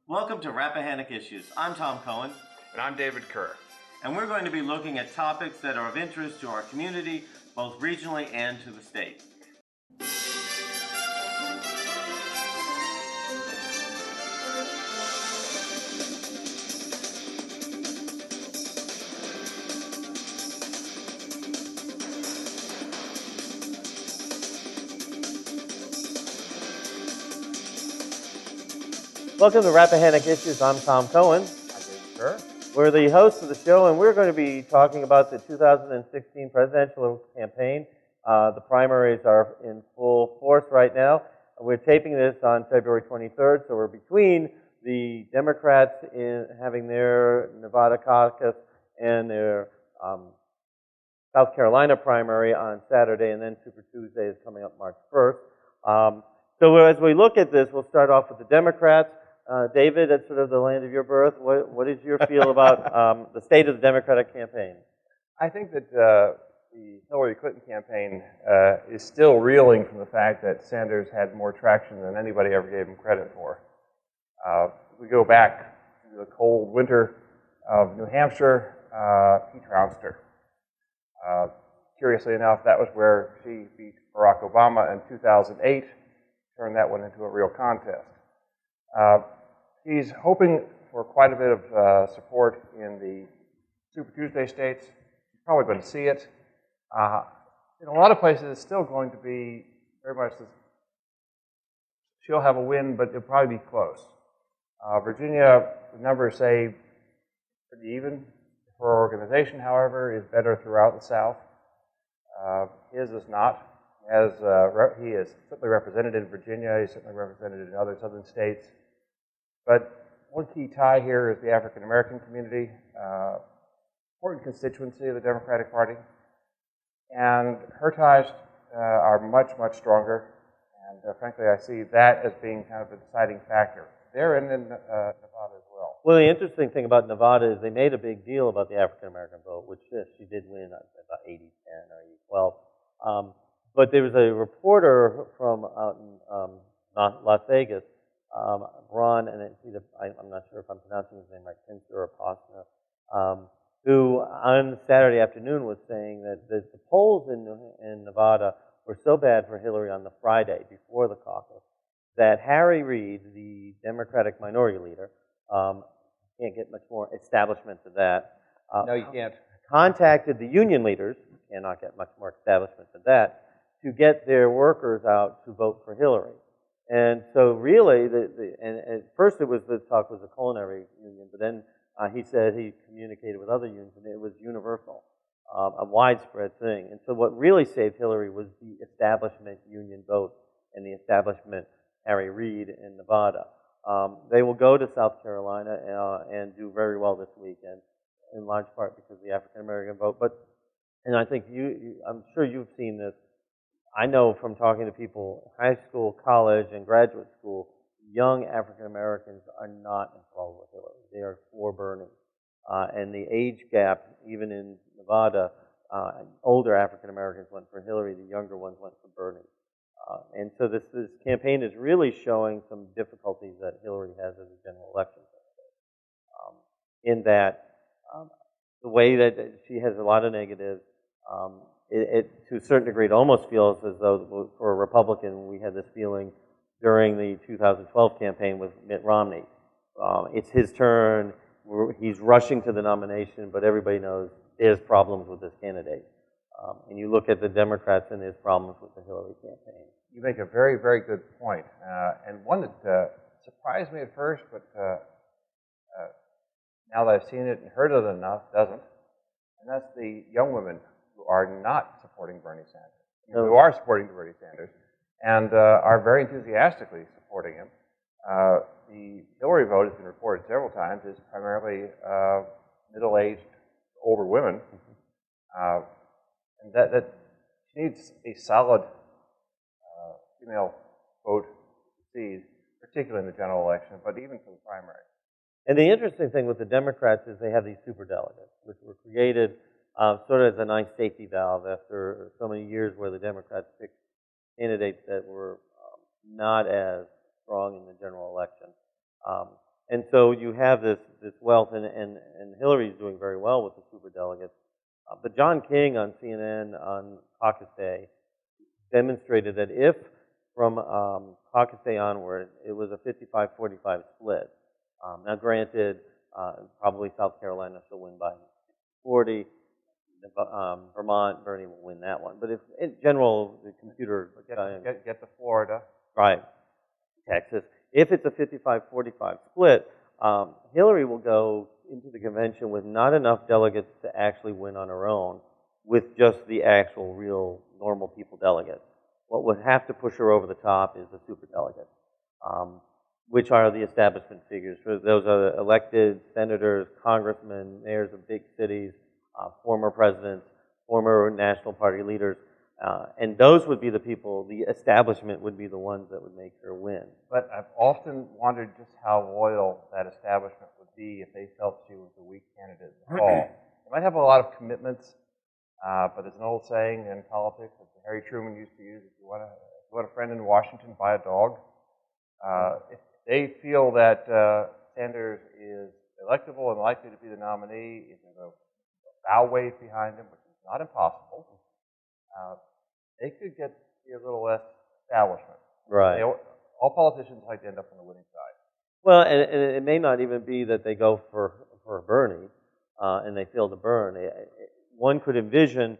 Welcome to Rappahannock Issues. I'm Tom Coen. And I'm David Kerr. And we're going to be looking at topics that are of interest to our community, both regionally and to the state. Welcome to Rappahannock Issues. I'm Tom Coen. I'm David Kerr. We're the hosts of the show, and we're going to be talking about the 2016 presidential campaign. The primaries are in full force right now. We're taping this on February 23rd, so we're between the Democrats in having their Nevada caucus and their South Carolina primary on Saturday, and then Super Tuesday is coming up March 1st. So as we look at this, we'll start off with the Democrats. David, that's sort of the land of your birth. What is your feel about the state of the Democratic campaign? I think that the Hillary Clinton campaign is still reeling from the fact that Sanders had more traction than anybody ever gave him credit for. We go back to the cold winter of New Hampshire, Pete Trounster. Curiously enough, that was where she beat Barack Obama in 2008, turned that one into a real contest. He's hoping for quite a bit of support in the Super Tuesday states. He's probably going to see it. In a lot of places, it's still going to be very much this. She'll have a win, but it'll probably be close. Virginia, the numbers say pretty even. Her organization, however, is better throughout the South. His is not. He is certainly represented in Virginia. He's certainly represented in other southern states. But one key tie here is the African American community, important constituency of the Democratic Party. And her ties are much, much stronger. And frankly, I see that as being kind of the deciding factor. They're in Nevada as well. Well, the interesting thing about Nevada is they made a big deal about the African American vote, which she did win about 80-10 or 80-12. But there was a reporter from out in Las Vegas, Ron, and I'm not sure if I'm pronouncing his name right, Pincer or Posner, who on Saturday afternoon was saying that the polls in Nevada were so bad for Hillary on the Friday before the caucus that Harry Reid, the Democratic minority leader, can't get much more establishment than that. No, you can't. Contacted the union leaders, cannot get much more establishment than that, to get their workers out to vote for Hillary. And so really, and at first the talk was a culinary union, but then he said he communicated with other unions, and it was universal, a widespread thing. And so what really saved Hillary was the establishment union vote and the establishment Harry Reid in Nevada. They will go to South Carolina and do very well this weekend, in large part because of the African American vote. And I think I'm sure you've seen this. I know from talking to people, high school, college, and graduate school, young African Americans are not involved with Hillary. They are for Bernie. And the age gap, even in Nevada, older African Americans went for Hillary, the younger ones went for Bernie. And so this campaign is really showing some difficulties that Hillary has as a general election candidate. In that, the way that she has a lot of negatives, to a certain degree, it almost feels as though for a Republican, we had this feeling during the 2012 campaign with Mitt Romney. It's his turn. He's rushing to the nomination, but everybody knows there's problems with this candidate. And you look at the Democrats, and there's problems with the Hillary campaign. You make a very, very good point. And one that surprised me at first, but now that I've seen it and heard it enough, doesn't. And that's the young women who are not supporting Bernie Sanders, who are supporting Bernie Sanders, and are very enthusiastically supporting him. The Hillary vote has been reported several times is primarily middle-aged, older women, and that she needs a solid female vote to succeed, particularly in the general election, but even for the primary. And the interesting thing with the Democrats is they have these superdelegates, which were created sort of as a nice safety valve after so many years where the Democrats picked candidates that were not as strong in the general election. And so you have this wealth, and Hillary's doing very well with the superdelegates. But John King on CNN on caucus day demonstrated that if from caucus day onward it was a 55-45 split. Now granted, probably South Carolina will win by 40. Vermont, Bernie will win that one. But if in general, the computer get to Florida, right, Texas. If it's a 55-45 split, Hillary will go into the convention with not enough delegates to actually win on her own, with just the actual, real, normal people delegates. What would have to push her over the top is the superdelegates, which are the establishment figures. Those are elected senators, congressmen, mayors of big cities, former presidents, former National Party leaders. And those would be the people, the establishment would be the ones that would make her win. But I've often wondered just how loyal that establishment would be if they felt she was a weak candidate in the fall. They might have a lot of commitments, but there's an old saying in politics that Harry Truman used to use, if you want a friend in Washington, buy a dog. If they feel that Sanders is electable and likely to be the nominee, if there's a bow wave behind him, which is not impossible, they could get a little less establishment. Right. All politicians like to end up on the winning side. Well, and it may not even be that they go for Bernie and they fail to burn. One could envision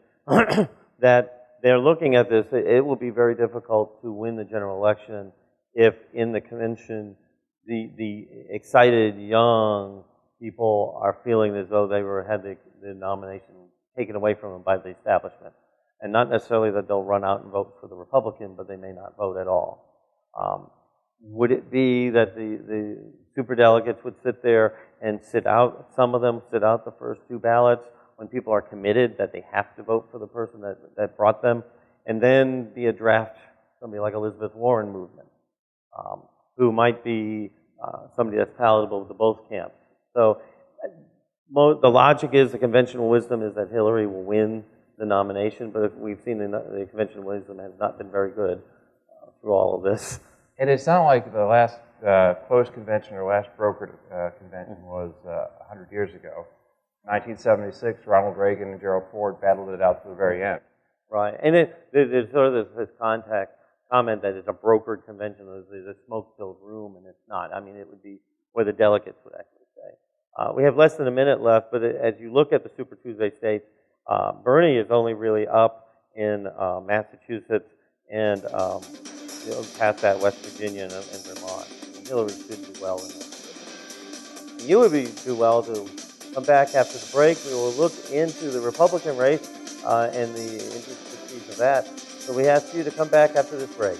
that they're looking at this. It will be very difficult to win the general election if in the convention the excited young people are feeling as though they had the nomination taken away from them by the establishment. And not necessarily that they'll run out and vote for the Republican, but they may not vote at all. Would it be that the superdelegates would sit there and some of them sit out the first two ballots when people are committed that they have to vote for the person that brought them, and then be a draft, somebody like Elizabeth Warren movement, who might be somebody that's palatable to both camps. So the logic is, the conventional wisdom is that Hillary will win the nomination, but we've seen the conventional wisdom has not been very good through all of this. And it's not like the last closed convention or last brokered convention was 100 years ago. 1976, Ronald Reagan and Gerald Ford battled it out to the very end. Right, and there's sort of this comment that it's a brokered convention, there's a smoke-filled room, and it's not. I mean, it would be where the delegates would actually say. We have less than a minute left, but as you look at the Super Tuesday states, Bernie is only really up in Massachusetts and past that, West Virginia and Vermont. And Hillary should do well in that. You would do well to come back after the break. We will look into the Republican race and the intricacies of that. So we ask you to come back after this break.